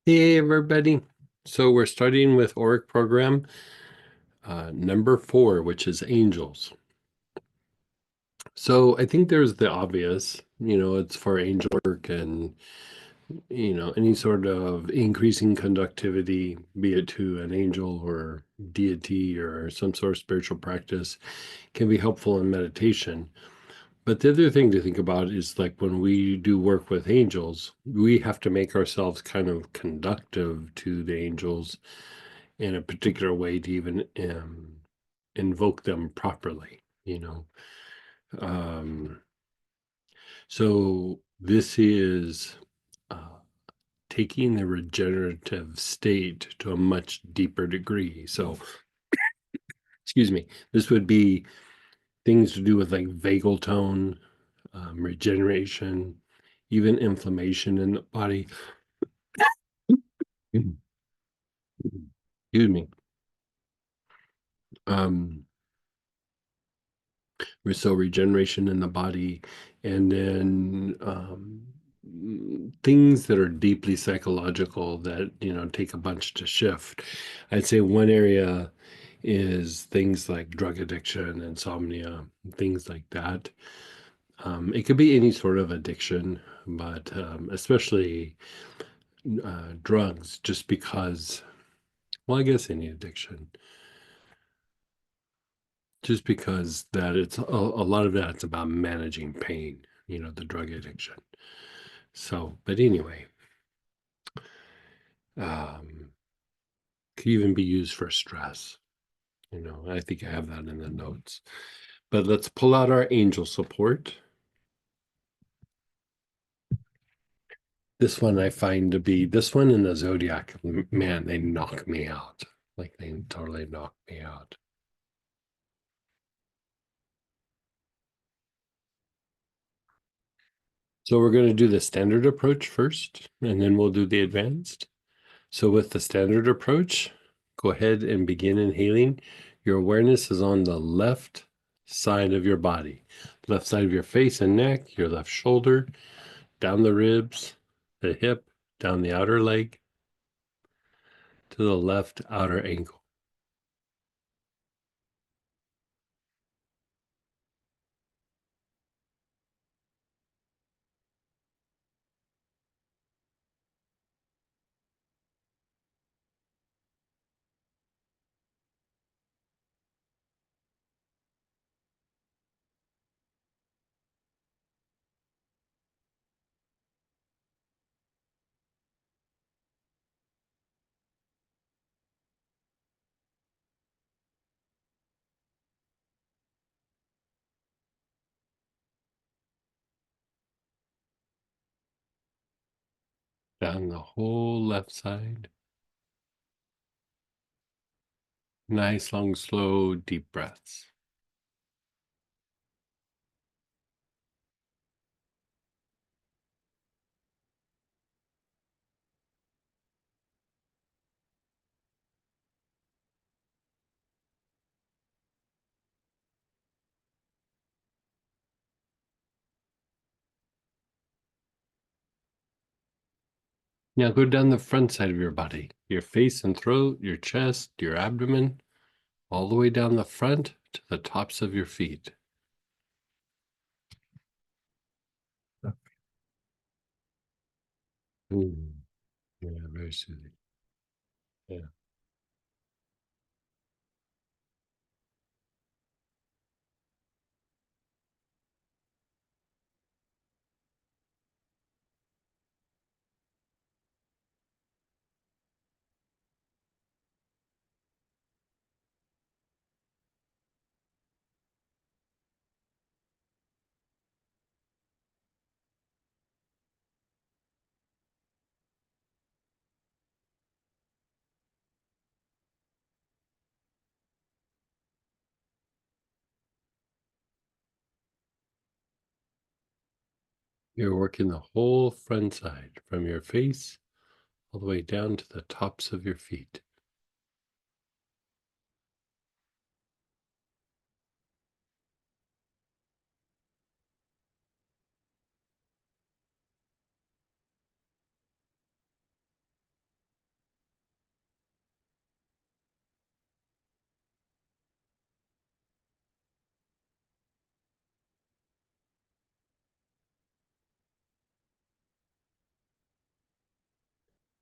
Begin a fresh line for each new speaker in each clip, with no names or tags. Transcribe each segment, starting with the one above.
Hey everybody. So we're starting with Auric program number 4, which is angels. So I think there's the obvious, it's for angel work and, any sort of increasing conductivity, be it to an angel or deity or some sort of spiritual practice, can be helpful in meditation. But the other thing to think about is like when we do work with angels, we have to make ourselves kind of conductive to the angels in a particular way to even invoke them properly. Um, so this is uh, taking the regenerative state to a much deeper degree. So, excuse me, this would be things to do with like vagal tone, regeneration, even inflammation in the body. Excuse me. Um, so regeneration in the body, and then things that are deeply psychological that take a bunch to shift. I'd say one area is things like drug addiction, insomnia, things like that. It could be any sort of addiction, but especially drugs, just because, well, I guess any addiction, just because that it's a lot of that, it's about managing pain, the drug addiction. So, but anyway, um, could even be used for stress. I think I have that in the notes. But let's pull out our angel support. This one I find to be, this one in the zodiac, man, they knock me out. Like they totally knock me out. So we're going to do the standard approach first, and then we'll do the advanced. So with the standard approach, go ahead and begin inhaling. Your awareness is on the left side of your body, left side of your face and neck, your left shoulder, down the ribs, the hip, down the outer leg, to the left outer ankle. Down the whole left side. Nice, long, slow, deep breaths. Now go down the front side of your body, your face and throat, your chest, your abdomen, all the way down the front to the tops of your feet. Ooh, yeah, very soothing. Yeah. You're working the whole front side from your face all the way down to the tops of your feet.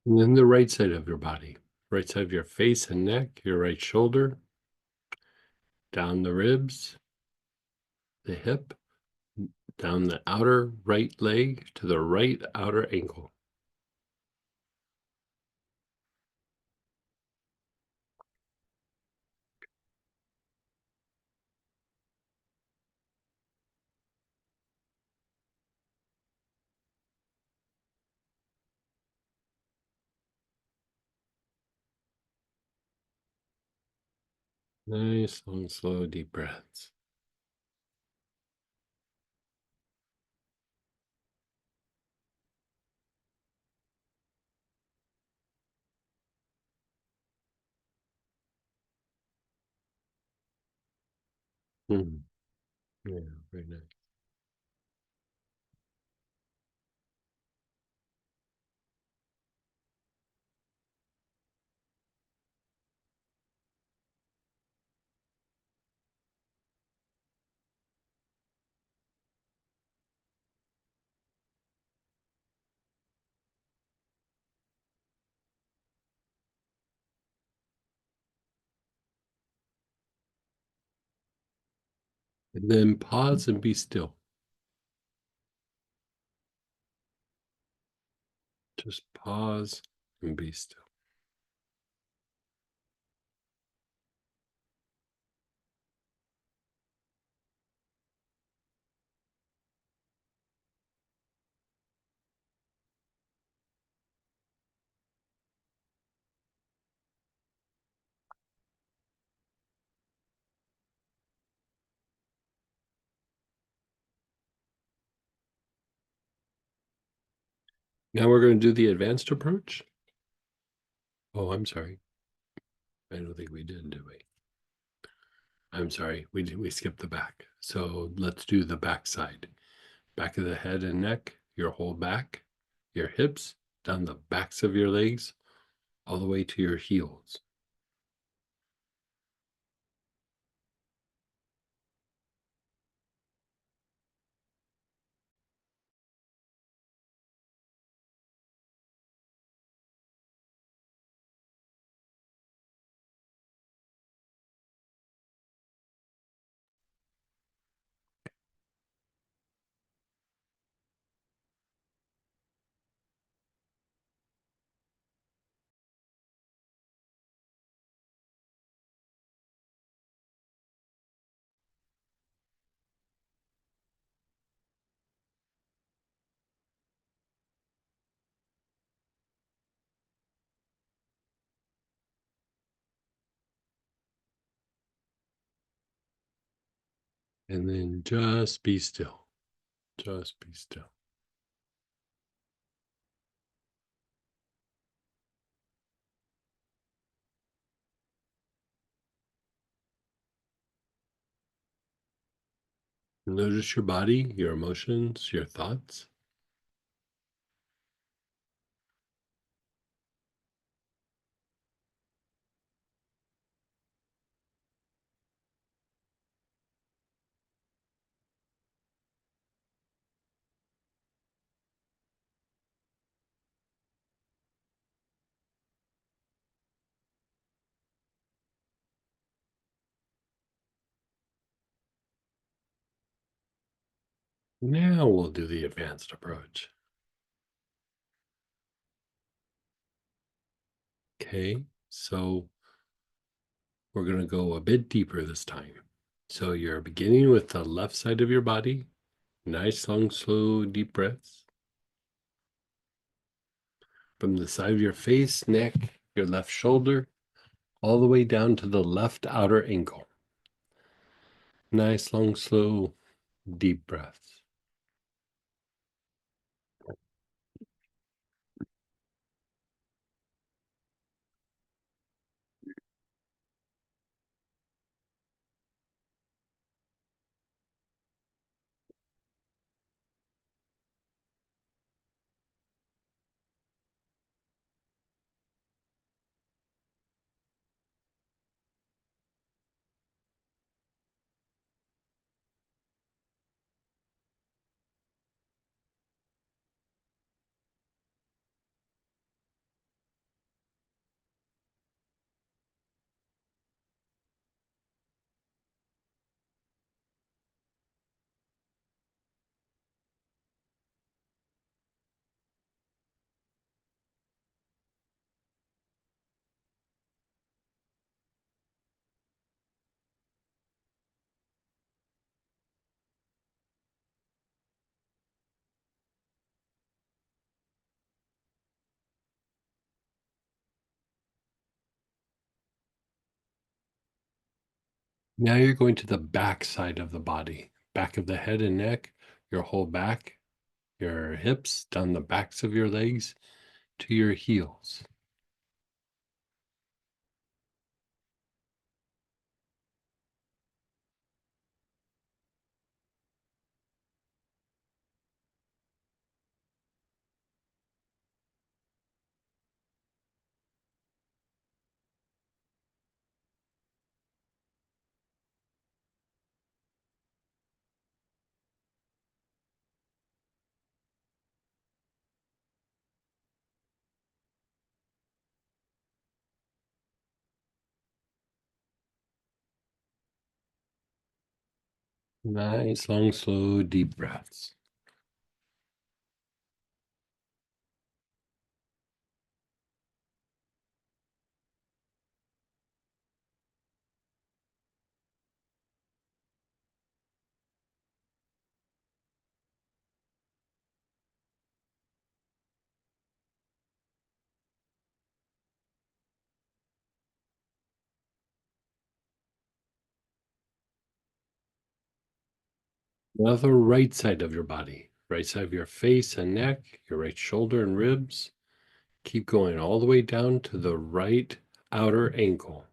And then the right side of your body, right side of your face and neck, your right shoulder, down the ribs, the hip, down the outer right leg to the right outer ankle. Nice, long, slow, deep breaths. Mhm. Yeah, very nice. And then pause and be still. Just pause and be still. Now we're going to do the advanced approach. Oh, I'm sorry. I don't think we did, did we? I'm sorry. We skipped the back. So let's do the back side. Back of the head and neck, your whole back, your hips, down the backs of your legs, all the way to your heels. And then just be still. Just be still. Notice your body, your emotions, your thoughts. Now we'll do the advanced approach. Okay, so we're going to go a bit deeper this time. So you're beginning with the left side of your body. Nice, long, slow, deep breaths. From the side of your face, neck, your left shoulder, all the way down to the left outer ankle. Nice, long, slow, deep breaths. Now you're going to the back side of the body, back of the head and neck, your whole back, your hips, down the backs of your legs to your heels. Nice, long, slow, deep breaths. Now the right side of your body, right side of your face and neck, your right shoulder and ribs. Keep going all the way down to the right outer ankle.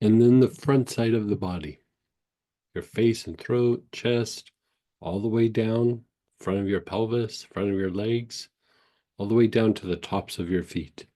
And then the front side of the body, your face and throat, chest, all the way down, front of your pelvis, front of your legs, all the way down to the tops of your feet.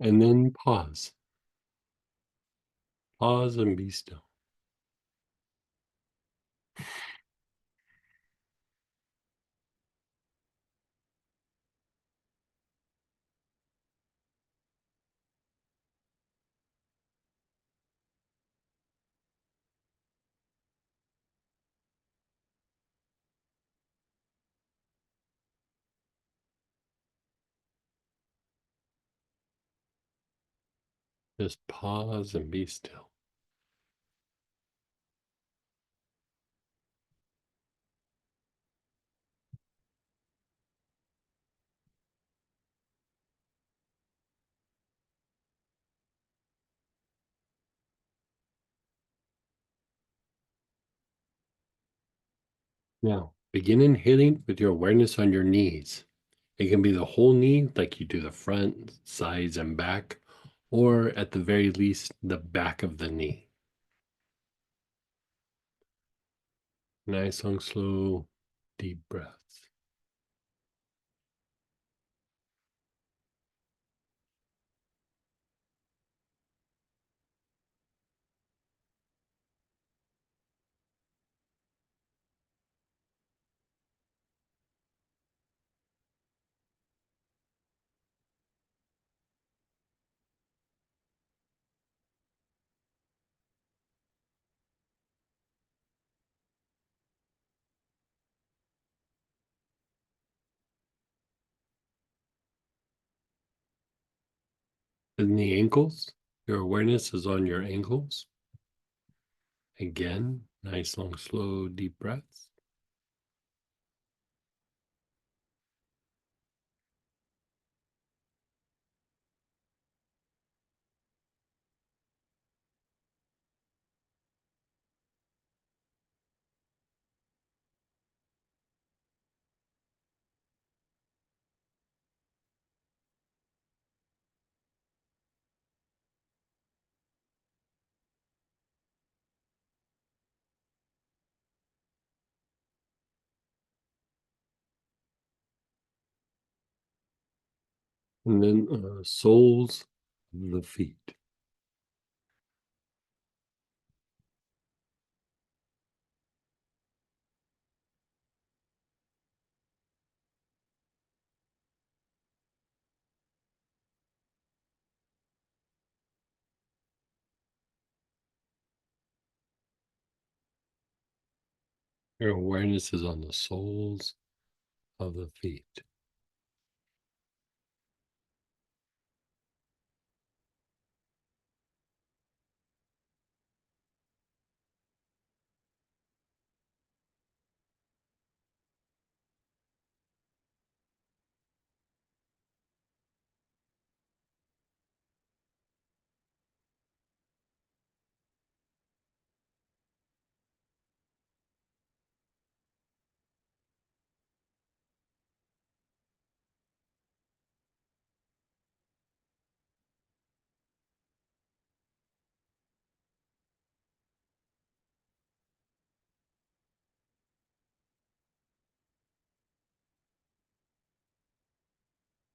And then pause. Pause and be still. Just pause and be still. Now, begin inhaling with your awareness on your knees. It can be the whole knee, like you do the front, sides, and back, or at the very least, the back of the knee. Nice, long, slow, deep breaths. In the ankles, your awareness is on your ankles. Again, nice, long, slow, deep breaths. And then soles of the feet. Your awareness is on the soles of the feet.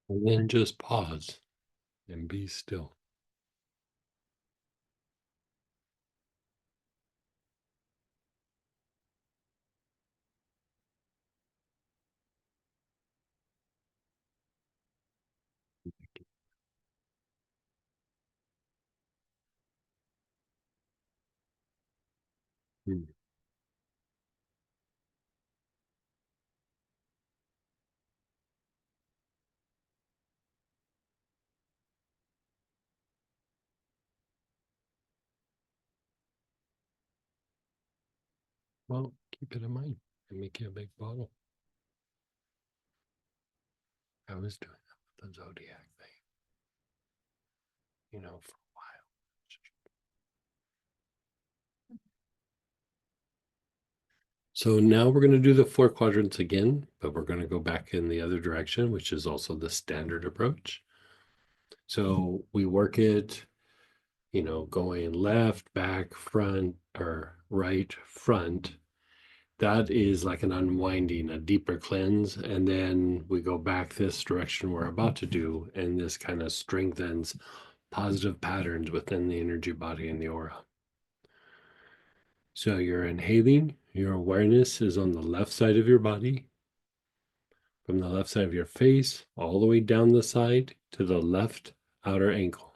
And then just pause and be still. Hmm. Well, keep it in mind and make you a big bottle. I was doing that with the zodiac thing, for a while. So now we're going to do the 4 quadrants again, but we're going to go back in the other direction, which is also the standard approach. So we work it, going left, back, front, or right, front. That is like an unwinding, a deeper cleanse. And then we go back this direction we're about to do, and this kind of strengthens positive patterns within the energy body and the aura. So you're inhaling, your awareness is on the left side of your body, from the left side of your face, all the way down the side to the left outer ankle.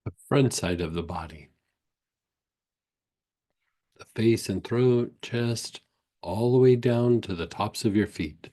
The front side of the body, the face and throat, chest, all the way down to the tops of your feet.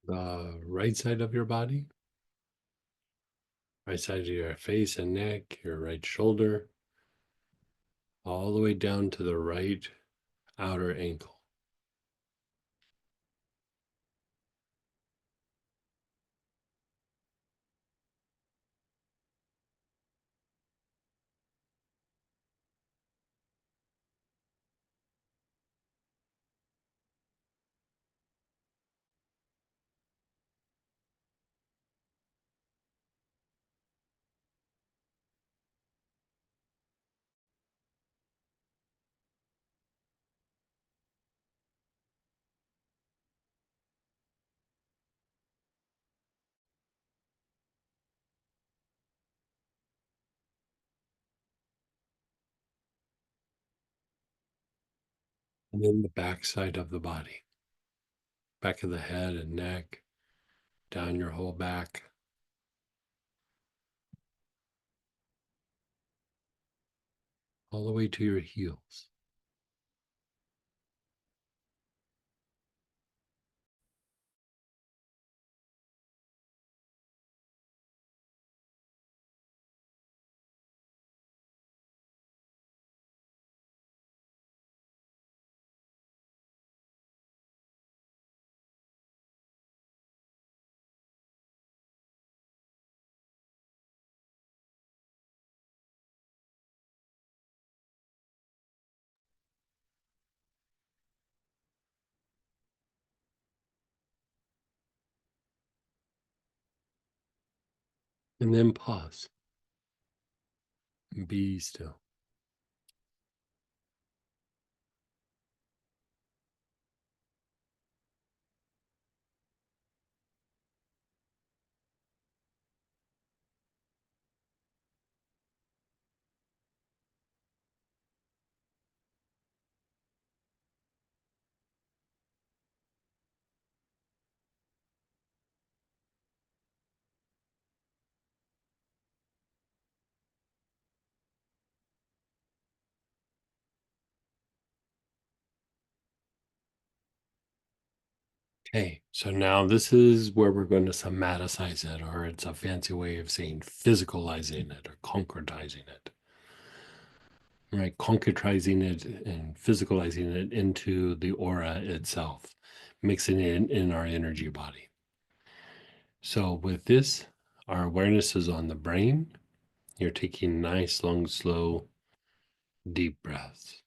the right side of your body, right side of your face and neck, your right shoulder, all the way down to the right outer ankle. And then the back side of the body, back of the head and neck, down your whole back, all the way to your heels. And then pause and be still. Okay, so now this is where we're going to somaticize it, or it's a fancy way of saying physicalizing it or concretizing it, right? Concretizing it and physicalizing it into the aura itself, mixing it in our energy body. So with this, our awareness is on the brain. You're taking nice, long, slow, deep breaths.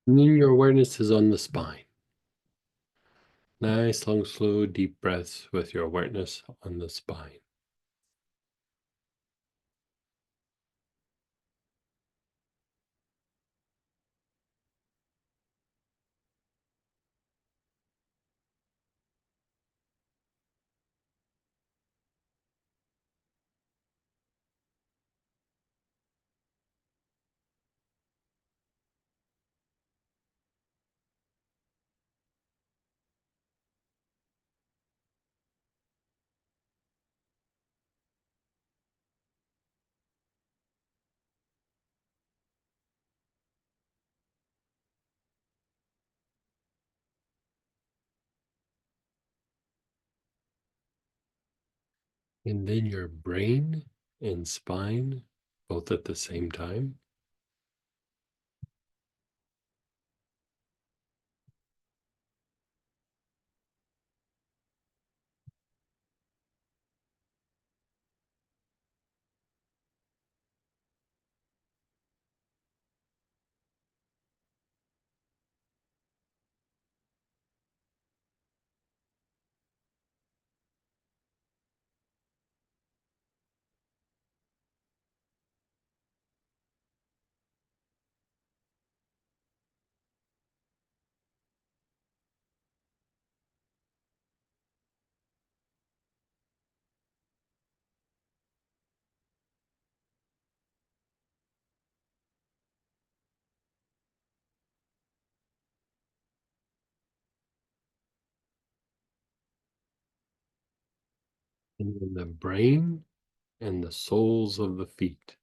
And then your awareness is on the spine. Nice, long, slow, deep breaths with your awareness on the spine. And then your brain and spine, both at the same time. And then the brain and the soles of the feet.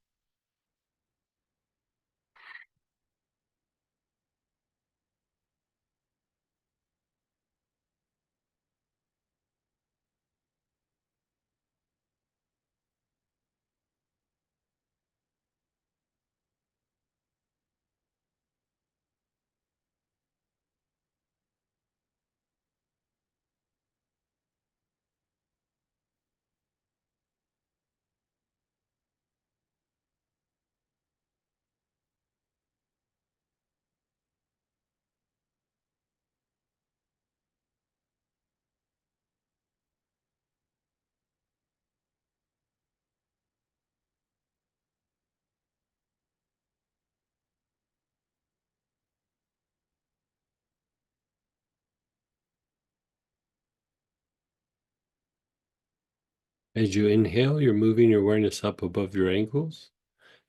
As you inhale, you're moving your awareness up above your ankles.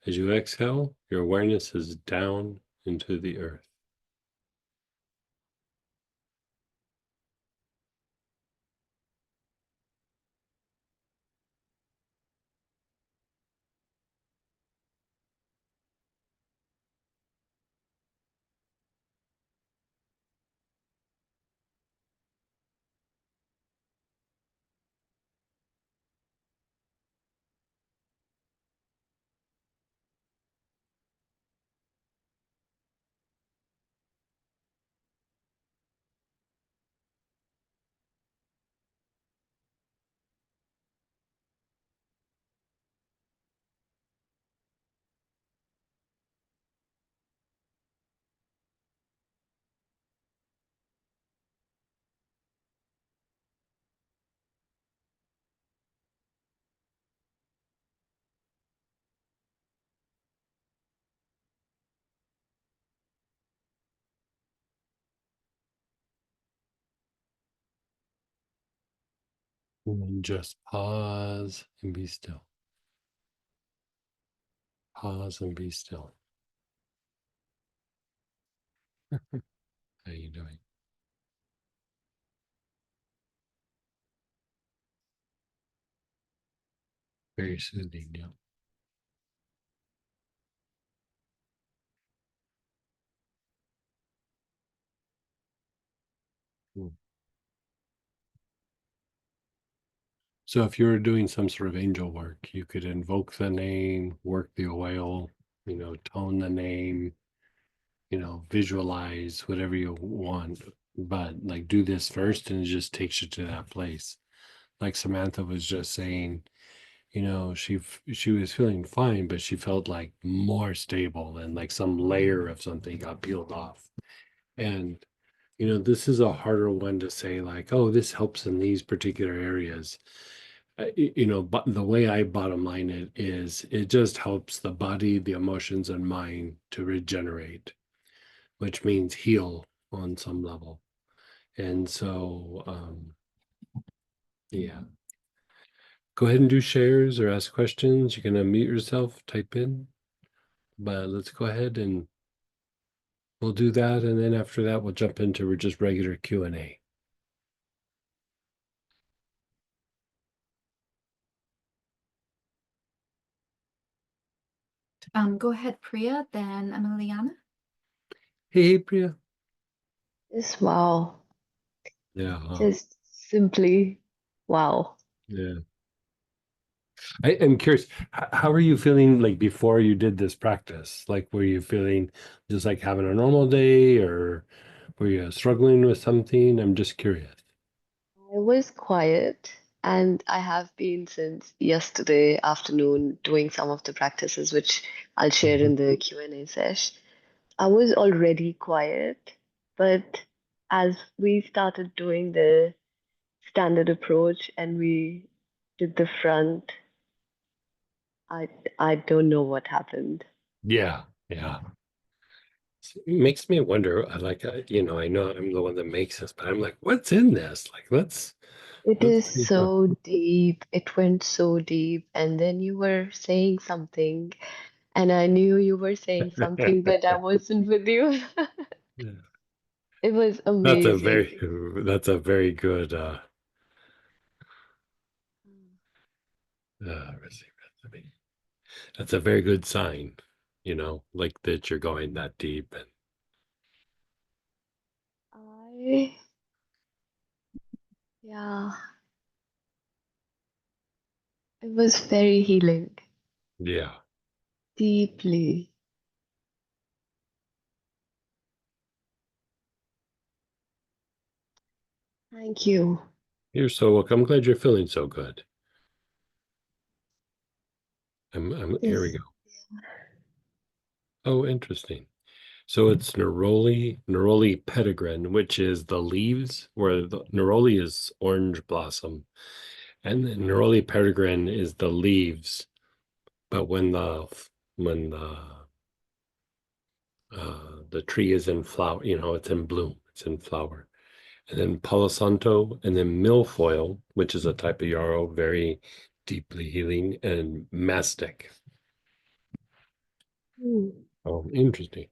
As you exhale, your awareness is down into the earth. And then just pause and be still. Pause and be still. How you doing? Very soothing, yeah. Mm. So if you were doing some sort of angel work, you could invoke the name, work the oil, tone the name, visualize whatever you want. But like do this first and it just takes you to that place. Like Samantha was just saying, she was feeling fine, but she felt like more stable and like some layer of something got peeled off. And this is a harder one to say like, oh, this helps in these particular areas. But the way I bottom line it is it just helps the body, the emotions, and mind to regenerate, which means heal on some level. And so, yeah, go ahead and do shares or ask questions. You can unmute yourself, type in, but let's go ahead and we'll do that. And then after that, we'll jump into just regular Q&A.
Go ahead, Priya, then Emiliana.
Hey, Priya.
Just wow.
Yeah.
Just simply wow.
Yeah. I am curious, how are you feeling like before you did this practice? Like, were you feeling just like having a normal day or were you struggling with something? I'm just curious.
I was quiet, and I have been since yesterday afternoon doing some of the practices, which I'll share
Mhm.
in the Q&A sesh. I was already quiet, but as we started doing the standard approach and we did the front, I I don't know what happened.
Yeah, yeah. It makes me wonder, I know I'm the one that makes this, but I'm like, what's in this? Like,
It is
let's see. Huh?
so deep. It went so deep. And then you were saying something, and I knew you were saying something, but I wasn't with you.
Yeah.
It was
That's a
amazing.
very, that's a very good, recipe. That's a very good sign, like that you're going that deep. And
I, yeah, it was very healing,
yeah,
deeply. Thank you.
you're so welcome. I'm glad you're feeling so good. Here we
This,
go. Oh, interesting. So it's neroli petitgrain, which is the leaves, where the neroli is orange blossom, and the neroli petitgrain is the leaves. But when the tree is in flower, it's in bloom, it's in flower. And then Palo Santo, and then milfoil, which is a type of yarrow, very deeply healing, and mastic.
hmm,
Oh, interesting.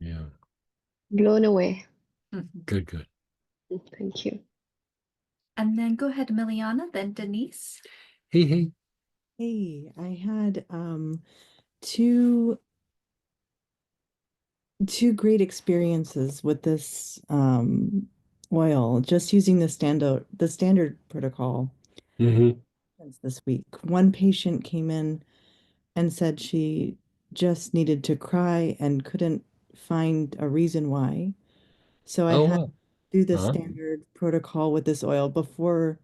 Yeah.
blown away.
Mhm.
Good, good.
Thank you.
And then go ahead, Miliana, then Denise.
Hey, hey.
Hey, I had two two great experiences with this oil, just using the standard protocol
Mm-hmm.
since this week. One patient came in and said she just needed to cry and couldn't find a reason why. So I
Oh,
had to
wow.
do the
Huh?
standard protocol with this oil before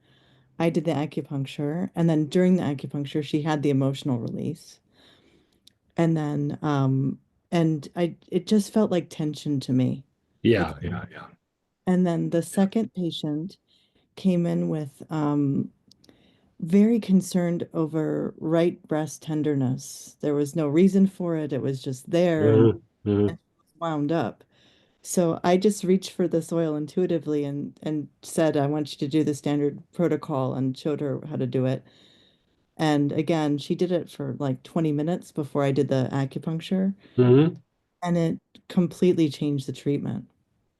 I did the acupuncture, and then during the acupuncture she had the emotional release. And then and I it just felt like tension to me. Like,
Yeah, yeah, yeah.
and then the second patient came in with very concerned over right breast tenderness. There was no reason for it. It was just there
Mm-hmm. Mm-hmm.
and wound up. So I just reached for this oil intuitively and said, I want you to do the standard protocol, and showed her how to do it. And again, she did it for like 20 minutes before I did the acupuncture,
Mm-hmm.
and it completely changed the treatment.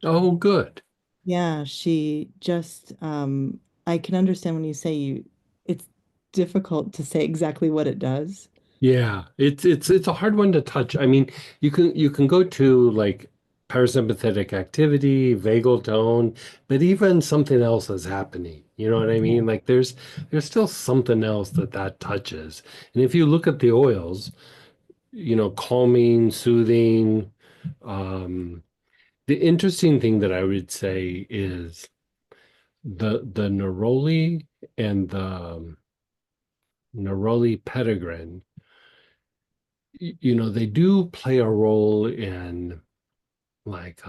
Oh, good.
Yeah, she just I can understand when you say it's difficult to say exactly what it does.
Yeah, it's a hard one to touch. I mean, you can go to like parasympathetic activity, vagal tone, but even something else is happening. You know what I mean? Like there's still something else that touches. And if you look at the oils, calming, soothing. Um, the interesting thing that I would say is the neroli and the neroli petitgrain. They do play a role in like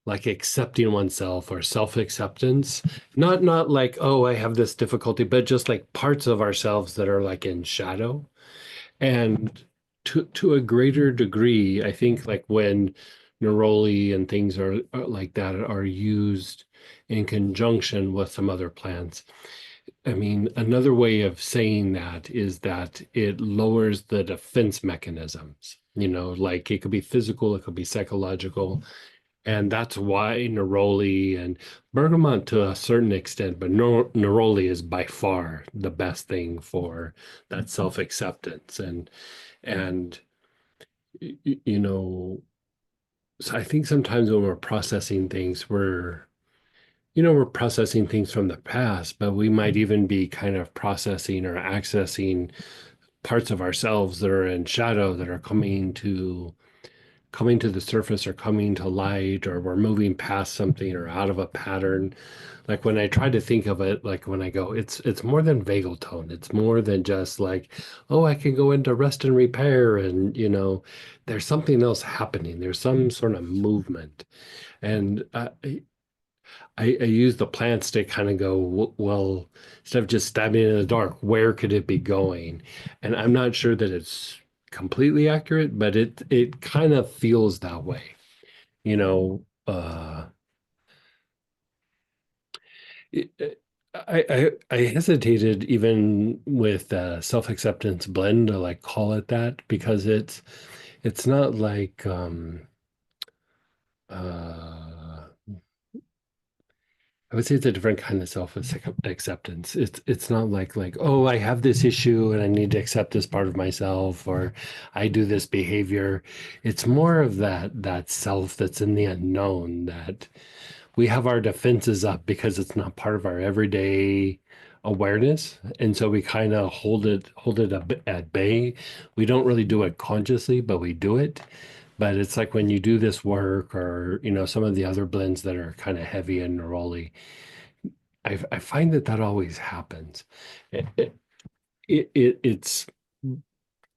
like accepting oneself or self-acceptance. Not like, oh, I have this difficulty, but just like parts of ourselves that are like in shadow. And to a greater degree, I think like when neroli and things are like that are used in conjunction with some other plants. I mean, another way of saying that is that it lowers the defense mechanisms. Like it could be physical, it could be psychological. And that's why neroli and bergamot to a certain extent, but neroli is by far the best thing for that self-acceptance. And you know, so I think sometimes when we're processing things, we're processing things from the past, but we might even be kind of processing or accessing parts of ourselves that are in shadow that are coming to the surface or coming to light, or we're moving past something or out of a pattern. Like when I try to think of it, like when I go, it's more than vagal tone. It's more than just like, oh, I can go into rest and repair, and there's something else happening. There's some sort of movement, and I use the plants to kind of go, well, instead of just stabbing in the dark, where could it be going? And I'm not sure that it's completely accurate, but it kind of feels that way. You know, I hesitated even with self-acceptance blend to like call it that, because it's not like uh I would say it's a different kind of self-acceptance. It's not like, oh, I have this issue and I need to accept this part of myself, or I do this behavior. It's more of that self that's in the unknown, that we have our defenses up because it's not part of our everyday awareness. And so we kind of hold it at bay. We don't really do it consciously, but we do it. But it's like when you do this work, or some of the other blends that are kind of heavy and neroli, I find that always happens. It's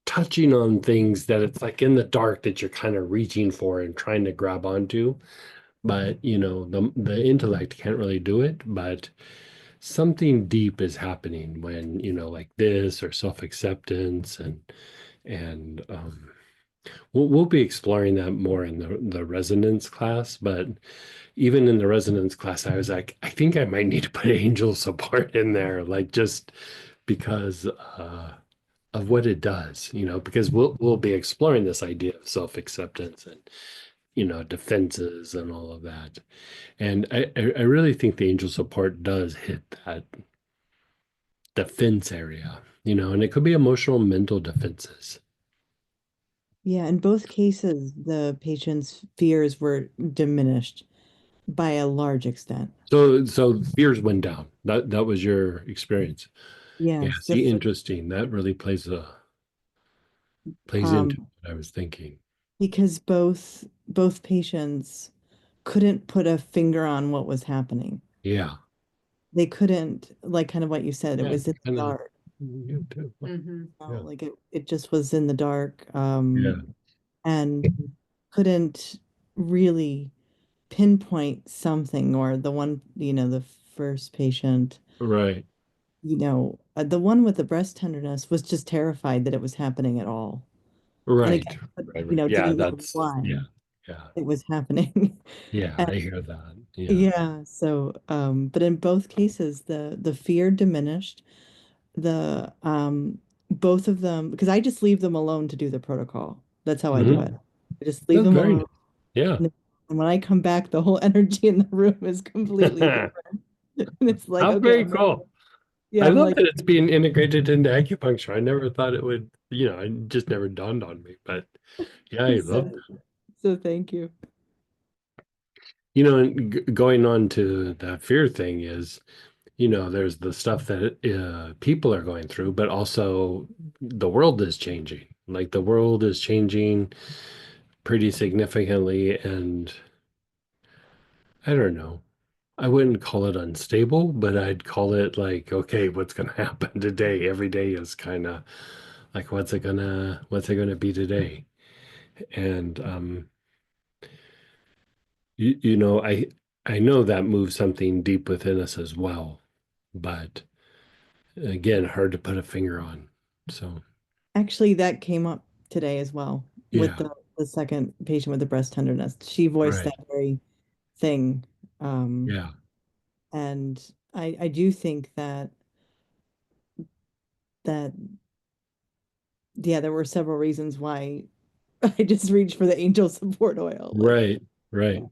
touching on things that it's like in the dark that you're kind of reaching for and trying to grab onto, but the intellect can't really do it. But something deep is happening when like this, or self-acceptance, and we'll be exploring that more in the resonance class. But even in the resonance class, I was like, I think I might need to put angel support in there, like just because of what it does, because we'll be exploring this idea of self-acceptance and defenses and all of that. And I really think the angel support does hit that defense area, and it could be emotional, mental defenses.
Yeah, in both cases, the patient's fears were diminished by a large extent.
So fears went down. That was your experience. Yeah,
Yes,
see, interesting. That really plays into
um,
what I was thinking.
because both patients couldn't put a finger on what was happening.
Yeah.
They couldn't, like kind of what you said, it
Yeah,
was in the
kind of
dark.
you too. Yeah.
Like it just was in the dark,
Yeah.
and couldn't really pinpoint something. Or the one, the first patient,
Right.
the one with the breast tenderness was just terrified that it was happening at all. And again,
Right. Right. Yeah,
didn't know
that's
why
yeah. Yeah.
it was happening.
Yeah,
And
I hear that. Yeah.
yeah, so but in both cases the fear diminished. The both of them, because I just leave them alone to do the protocol. That's how I do it.
Hmm.
I just leave
That's
them
very
alone.
nice. Yeah.
And when I come back, the whole energy in the room is completely different. And it's like,
How
okay,
very cool.
yeah,
I
I'm
love
like,
that it's being integrated into acupuncture. I never thought it would, it just never dawned on me. But yeah, I love
so, so thank you.
And going on to the fear thing is, there's the stuff that people are going through, but also the world is changing. Like the world is changing pretty significantly, and I don't know. I wouldn't call it unstable, but I'd call it like, okay, what's going to happen today? Every day is kind of like, what's it gonna be today? And I know that moves something deep within us as well, but again, hard to put a finger on. So
Actually, that came up today as well with
yeah,
the second patient with the breast tenderness. She voiced
right.
that very thing. Um,
Yeah,
and I do think that yeah, there were several reasons why I just reached for the angel support oil. Like,
right, right.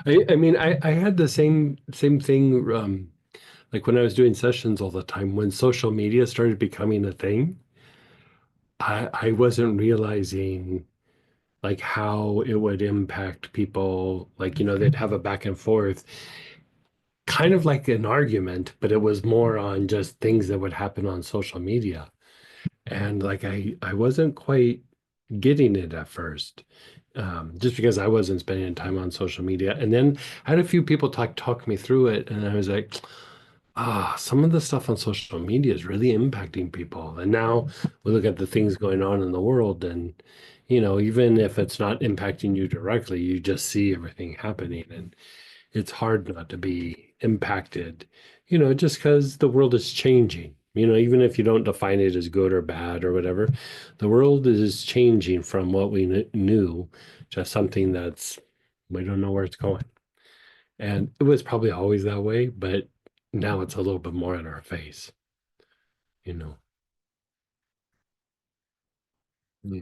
I mean, I had the same thing, like when I was doing sessions all the time, when social media started becoming a thing, I wasn't realizing like how it would impact people. Like, they'd have a back and forth kind of like an argument, but it was more on just things that would happen on social media. And like I wasn't quite getting it at first. Just because I wasn't spending time on social media. And then I had a few people talk me through it, and I was like, some of the stuff on social media is really impacting people. And now we look at the things going on in the world, and even if it's not impacting you directly, you just see everything happening, and it's hard not to be impacted, just because the world is changing. Even if you don't define it as good or bad or whatever, the world is changing from what we knew to something we don't know where it's going. And it was probably always that way, but now it's a little bit more in our face, you know. Yeah.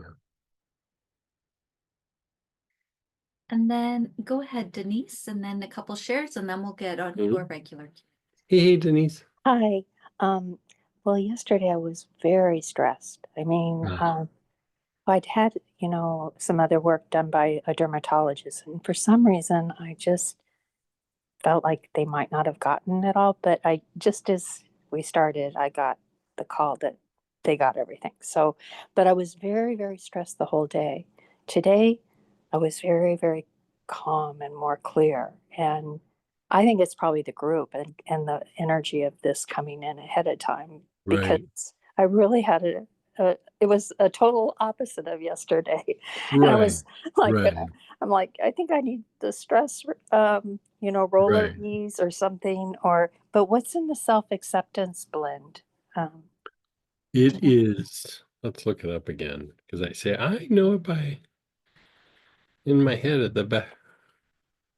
And then go ahead, Denise, and then a couple shares, and then we'll get on to our regular.
Hey, Denise.
Hi. Well, yesterday I was very stressed. I mean, I'd had, some other work done by a dermatologist, and for some reason I just felt like they might not have gotten it all, but just as we started, I got the call that they got everything. So, but I was very, very stressed the whole day. Today, I was very, very calm and more clear. And I think it's probably the group and the energy of this coming in ahead of time, because
Right.
I really had it was a total opposite of yesterday. And I
Right.
was like,
Right.
I'm like, I think I need the stress, roller
Right.
ease or something, but what's in the self-acceptance blend? Um,
It is. Let's look it up again, because I know it in my head at the back.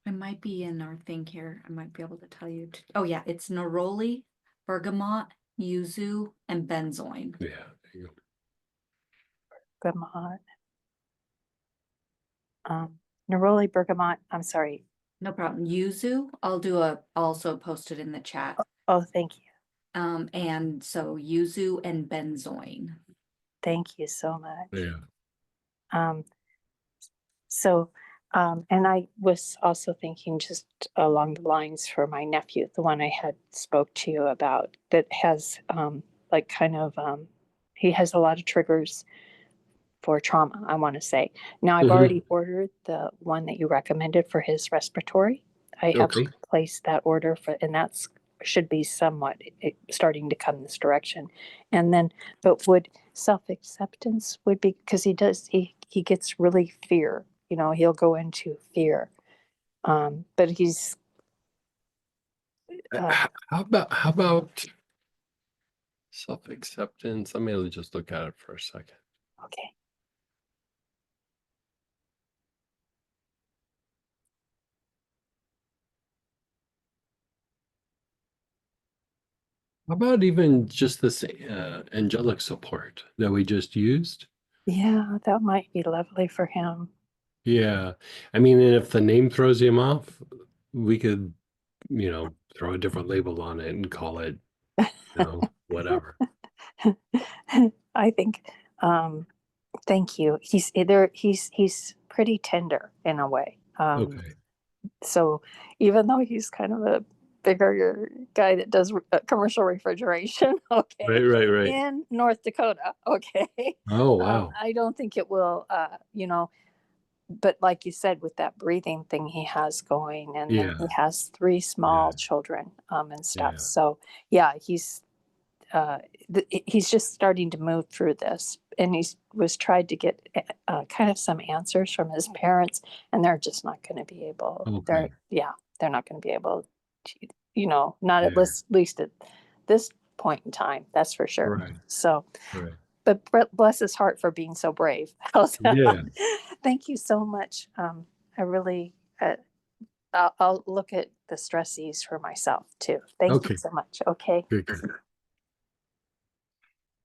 It might be in our thing here. I might be able to tell you. Oh yeah, it's neroli, bergamot, yuzu, and benzoin.
Yeah. There you go.
bergamot, neroli, bergamot. I'm sorry.
No problem. Yuzu, I'll also post it in the chat.
Oh, thank you.
And so yuzu and benzoin.
Thank you so much.
Yeah.
So, and I was also thinking just along the lines for my nephew, the one I had spoke to you about, that has he has a lot of triggers for trauma, I want to say. Now, I've already ordered the one that you recommended for his respiratory. I have
Okay.
placed that order and that's should be somewhat starting to come this direction. And then, but would self-acceptance would be, because he gets really fear, he'll go into fear. But he's,
How about self-acceptance? Let me just look at it for a second.
okay.
How about even just this angelic support that we just used?
Yeah, that might be lovely for him.
Yeah. I mean, and if the name throws him off, we could, throw a different label on it and call it, whatever.
I think, thank you. He's pretty tender in a way.
Okay.
So even though he's kind of a bigger guy that does commercial refrigeration, okay,
Right.
in North Dakota, okay,
Oh, wow.
I don't think it will, but like you said, with that breathing thing he has going, and then he
Yeah.
has 3 small
Yeah.
children and stuff.
Yeah.
So yeah, he's just starting to move through this, and he was tried to get kind of some answers from his parents, and they're just not going to be able.
Okay.
They're not going to be able to, not at
Yeah.
least at this point in time. That's for sure.
Right.
So,
Right.
but bless his heart for being so brave. How's that?
Yeah.
Thank you so much. I really. I'll look at the stressies for myself too. Thank
Okay.
you so much. Okay.
Good.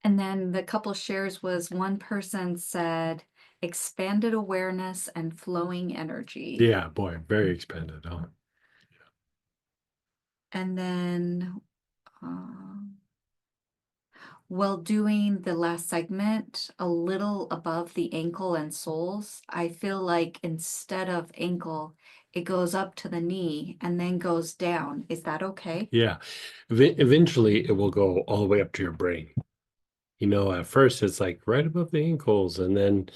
And then the couple shares was one person said expanded awareness and flowing energy.
Yeah, boy, very expanded, huh?
And then while doing the last segment, a little above the ankle and soles, I feel like instead of ankle, it goes up to the knee and then goes down. Is that okay?
Yeah. Eventually, it will go all the way up to your brain. You know, at first it's like right above the ankles and then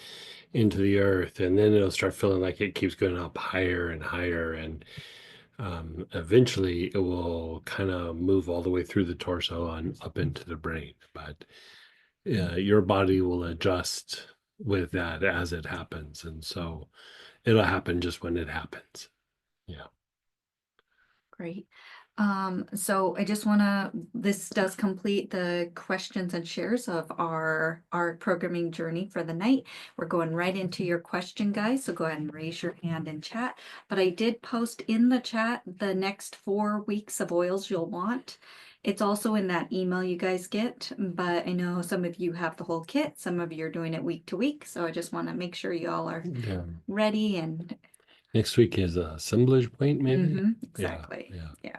into the earth, and then it'll start feeling like it keeps going up higher and higher. And eventually it will kind of move all the way through the torso and up into the brain. But your body will adjust with that as it happens. And so it'll happen just when it happens. Yeah.
Great. So I just this does complete the questions and shares of our programming journey for the night. We're going right into your question, guys. So go ahead and raise your hand in chat. But I did post in the chat the next 4 weeks of oils you'll want. It's also in that email you guys get, but I know some of you have the whole kit. Some of you are doing it week to week. So I just want to make sure you all are ready and
Next week is assemblage point, maybe.
exactly. Yeah.